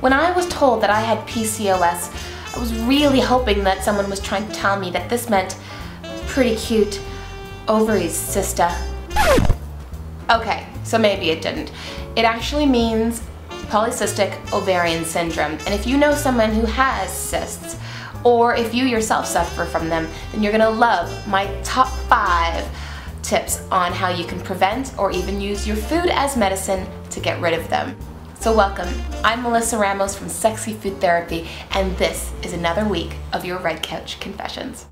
When I was told that I had PCOS, I was really hoping that someone was trying to tell me that this meant pretty cute ovaries, Sista. Okay, so maybe it didn't. It actually means polycystic ovarian syndrome. And if you know someone who has cysts, or if you yourself suffer from them, then you're gonna love my top 5 tips on how you can prevent or even use your food as medicine to get rid of them. So welcome, I'm Melissa Ramos from Sexy Food Therapy, and this is another week of your Red Couch Confessions.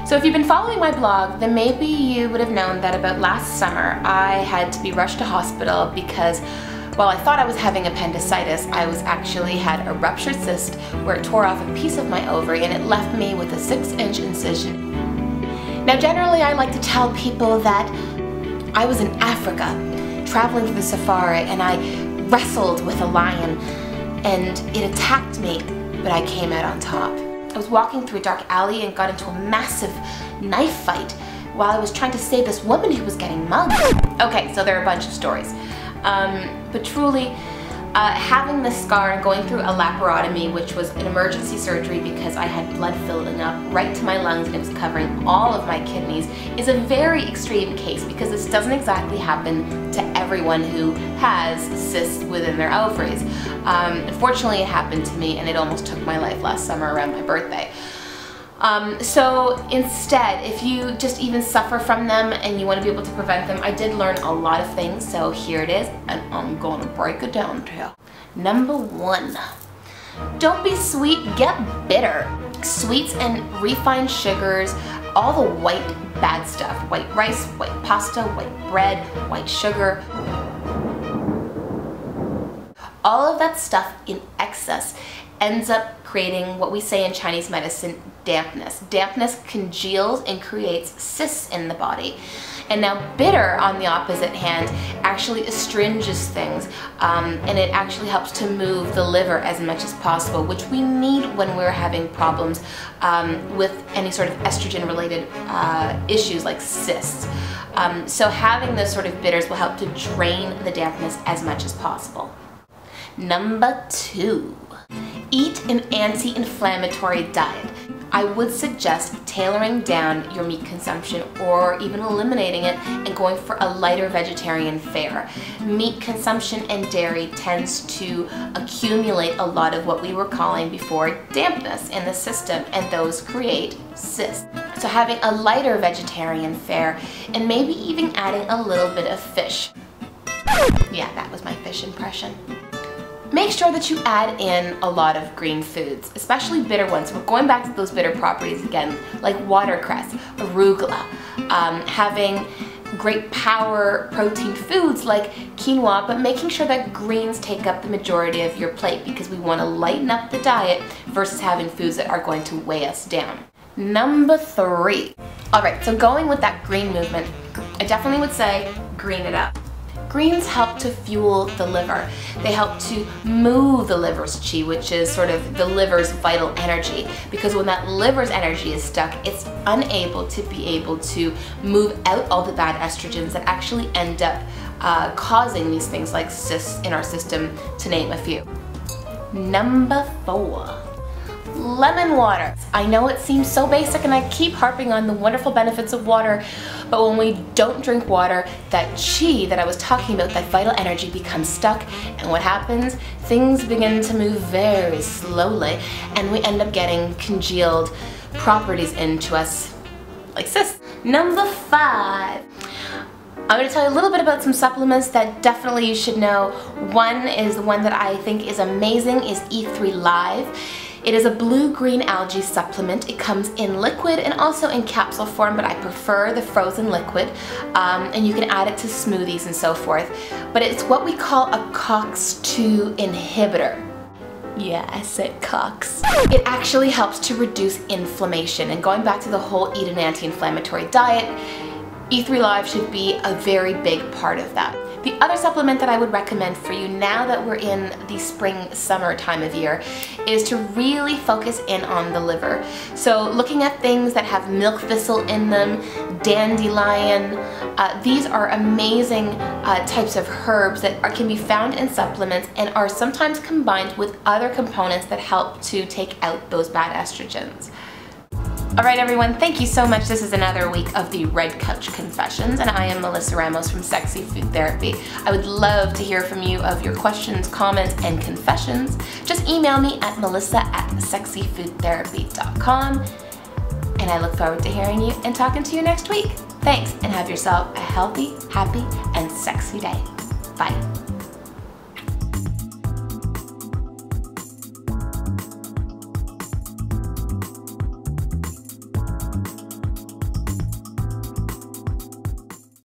So if you've been following my blog, then maybe you would have known that about last summer I had to be rushed to hospital because while I thought I was having appendicitis, I was actually had a ruptured cyst where it tore off a piece of my ovary and it left me with a 6-inch incision. Now generally I like to tell people that I was in Africa traveling through the safari and I wrestled with a lion and it attacked me, but I came out on top. I was walking through a dark alley and got into a massive knife fight while I was trying to save this woman who was getting mugged. Okay, so there are a bunch of stories. But truly, having this scar and going through a laparotomy, which was an emergency surgery because I had blood filling up right to my lungs and it was covering all of my kidneys, is a very extreme case because this doesn't exactly happen to everyone who has cysts within their ovaries. Unfortunately, it happened to me and it almost took my life last summer around my birthday. So instead, if you just even suffer from them and you want to be able to prevent them, I did learn a lot of things, so here it is, and I'm going to break it down to you. Number 1, don't be sweet, get bitter. Sweets and refined sugars, all the white bad stuff, white rice, white pasta, white bread, white sugar, all of that stuff in excess ends up creating what we say in Chinese medicine, dampness. Dampness congeals and creates cysts in the body. And now bitter, on the opposite hand, actually astringes things and it actually helps to move the liver as much as possible, which we need when we're having problems with any sort of estrogen related issues like cysts. So having those sort of bitters will help to drain the dampness as much as possible. Number 2. Eat an anti-inflammatory diet. I would suggest tailoring down your meat consumption or even eliminating it and going for a lighter vegetarian fare. Meat consumption and dairy tends to accumulate a lot of what we were calling before dampness in the system, and those create cysts. So having a lighter vegetarian fare and maybe even adding a little bit of fish. Yeah, that was my fish impression. Make sure that you add in a lot of green foods, especially bitter ones. We're going back to those bitter properties again, like watercress, arugula, having great power protein foods like quinoa, but making sure that greens take up the majority of your plate because we want to lighten up the diet versus having foods that are going to weigh us down. Number 3. Alright, so going with that green movement, I definitely would say green it up. Greens help to fuel the liver. They help to move the liver's qi, which is sort of the liver's vital energy, because when that liver's energy is stuck, it's unable to be able to move out all the bad estrogens that actually end up causing these things like cysts in our system, to name a few. Number 4. Lemon water. I know it seems so basic and I keep harping on the wonderful benefits of water, but when we don't drink water, that qi that I was talking about, that vital energy, becomes stuck, and what happens? Things begin to move very slowly and we end up getting congealed properties into us like cysts. Number 5. I'm going to tell you a little bit about some supplements that definitely you should know. One is the one that I think is amazing, is E3 Live. It is a blue-green algae supplement. It comes in liquid and also in capsule form, but I prefer the frozen liquid, and you can add it to smoothies and so forth. But it's what we call a COX-2 inhibitor. Yeah, I said COX. It actually helps to reduce inflammation, and going back to the whole eat an anti-inflammatory diet, E3 Live should be a very big part of that. The other supplement that I would recommend for you now that we're in the spring-summer time of year is to really focus in on the liver. So looking at things that have milk thistle in them, dandelion, These are amazing types of herbs that can be found in supplements and are sometimes combined with other components that help to take out those bad estrogens. All right, everyone, thank you so much. This is another week of the Red Couch Confessions, and I am Melissa Ramos from Sexy Food Therapy. I would love to hear from you of your questions, comments, and confessions. Just email me at melissa@sexyfoodtherapy.com, and I look forward to hearing you and talking to you next week. Thanks, and have yourself a healthy, happy, and sexy day. Bye.